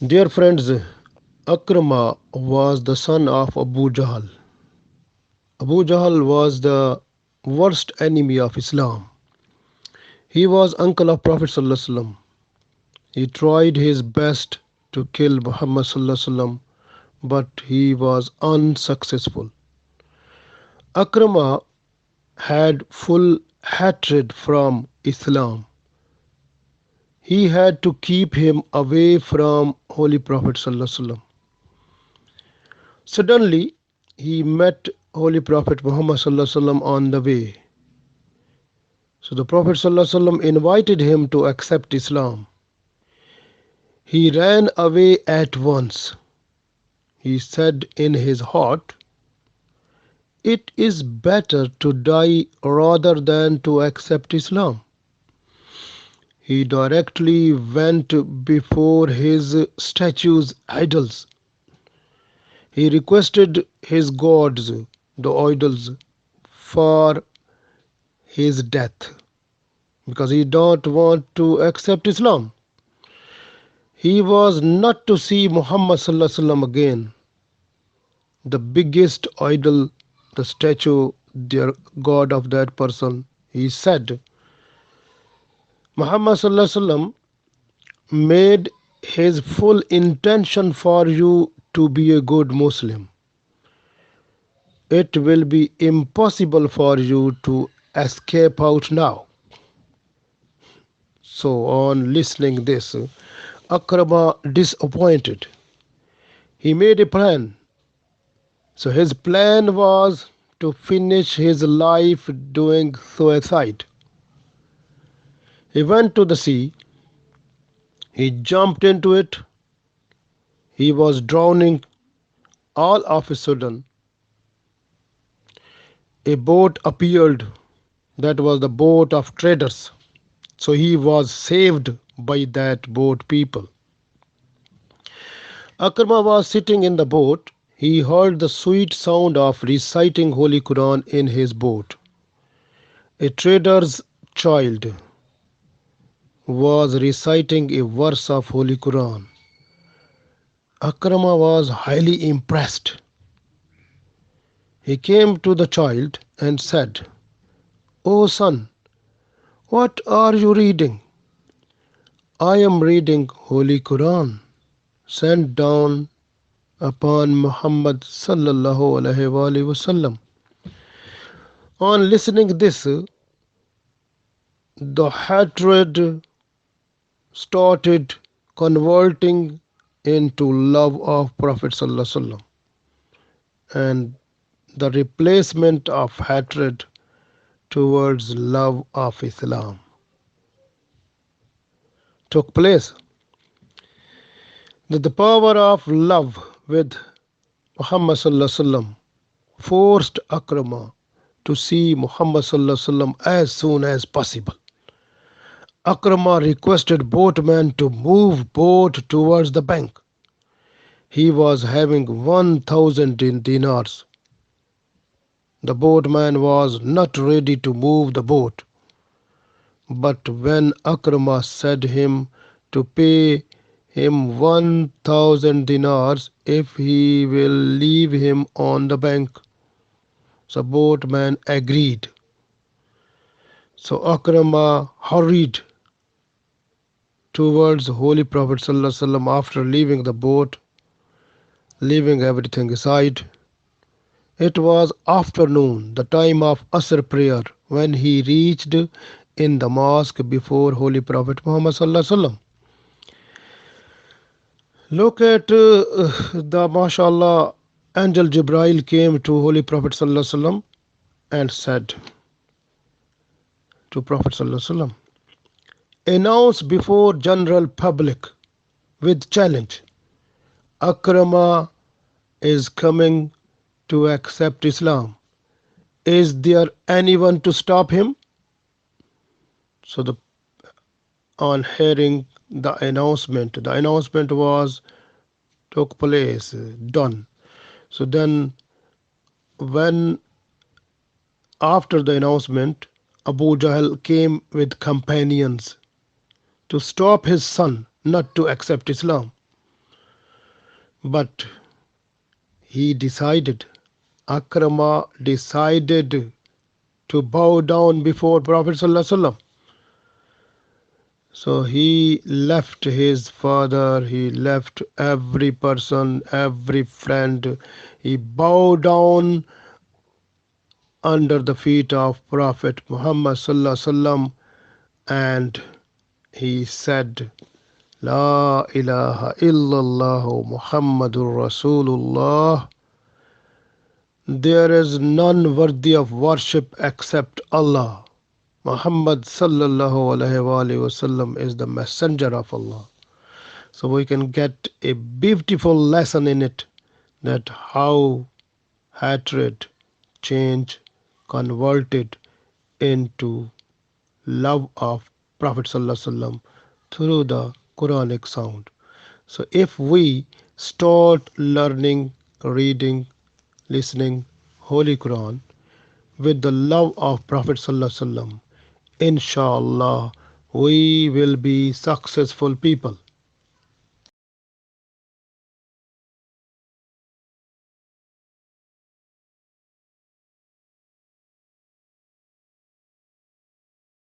Dear friends, Akrama was the son of Abu Jahl. Abu Jahl was the worst enemy of Islam. He was uncle of Prophet ﷺ. He tried his best to kill Muhammad ﷺ, but he was unsuccessful. Akrama had full hatred from Islam. He had to keep him away from Holy Prophet ﷺ. Suddenly, he met Holy Prophet Muhammad ﷺ on the way. So the Prophet ﷺ invited him to accept Islam. He ran away at once. He said in his heart, "It is better to die rather than to accept Islam." He directly went before his statues, idols. He requested his gods, the idols, for his death because he don't want to accept Islam. He was not to see Muhammad sallallahu alaihi wasallam again. The biggest idol, the statue, the god of that person. He said, Muhammad sallallahu alaihi wasallam made his full intention for you to be a good Muslim. It will be impossible for you to escape out now. So on listening this, Akrama disappointed. He made a plan. So his plan was to finish his life doing suicide. He went to the sea. He jumped into it. He was drowning. All of a sudden, a boat appeared. That was the boat of traders. So he was saved by that boat people. Akrama was sitting in the boat. He heard the sweet sound of reciting Holy Quran in his boat. A trader's child was reciting a verse of Holy Quran. Akrama was highly impressed. He came to the child and said, "O son, what are you reading?" "I am reading Holy Quran, sent down upon Muhammad sallallahu alaihi wasallam." On listening this, the hatred started converting into love of Prophet sallallahu alaihi wasallam, and the replacement of hatred towards love of Islam took place. That the power of love with Muhammad sallallahu alaihi wasallam forced Akrama to see Muhammad sallallahu alaihi wasallam as soon as possible. Akrama requested boatman to move boat towards the bank. He was having 1,000 dinars. The boatman was not ready to move the boat. But when Akrama said him to pay him 1,000 dinars if he will leave him on the bank, the boatman agreed. So Akrama hurried towards Holy Prophet ﷺ after leaving the boat, leaving everything aside. It was afternoon, the time of Asr prayer, when he reached in the mosque before Holy Prophet Muhammad ﷺ. Look at the mashallah, angel Jibril came to Holy Prophet ﷺ and said to Prophet ﷺ, "Announce before general public with challenge, Akrama is coming to accept Islam. Is there anyone to stop him?" So on hearing the announcement was took place, done. So then when after the announcement, Abu Jahl came with companions to stop his son not to accept Islam. But he decided, Akrama decided to bow down before Prophet ﷺ. So he left his father, he left every person, every friend. He bowed down under the feet of Prophet Muhammad ﷺ, and he said, La ilaha illallah Muhammadur Rasulullah. There is none worthy of worship except Allah. Muhammad sallallahu alaihi wasallam is the messenger of Allah. So we can get a beautiful lesson in it, that how hatred change converted into love of Prophet sallallahu alaihi wasallam through the Quranic sound. So if we start learning, reading, listening Holy Quran with the love of Prophet sallallahu alaihi wasallam, inshallah we will be successful people.